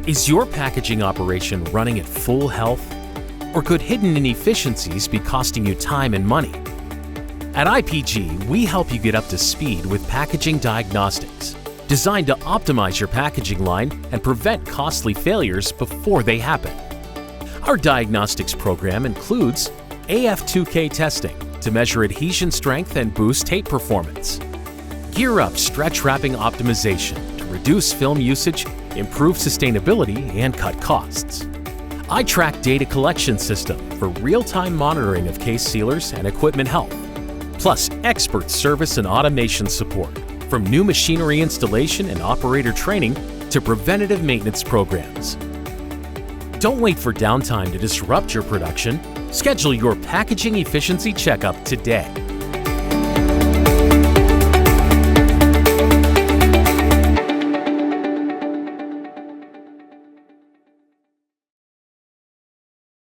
Is your packaging operation running at full health? Or could hidden inefficiencies be costing you time and money? At IPG, we help you get up to speed with packaging diagnostics, designed to optimize your packaging line and prevent costly failures before they happen. Our diagnostics program includes AF2K testing to measure adhesion strength and boost tape performance, Gear Up stretch wrapping optimization to reduce film usage, improve sustainability, and cut costs, iTrack data collection system for real-time monitoring of case sealers and equipment health, plus expert service and automation support from new machinery installation and operator training to preventative maintenance programs. Don't wait for downtime to disrupt your production. Schedule your packaging efficiency checkup today.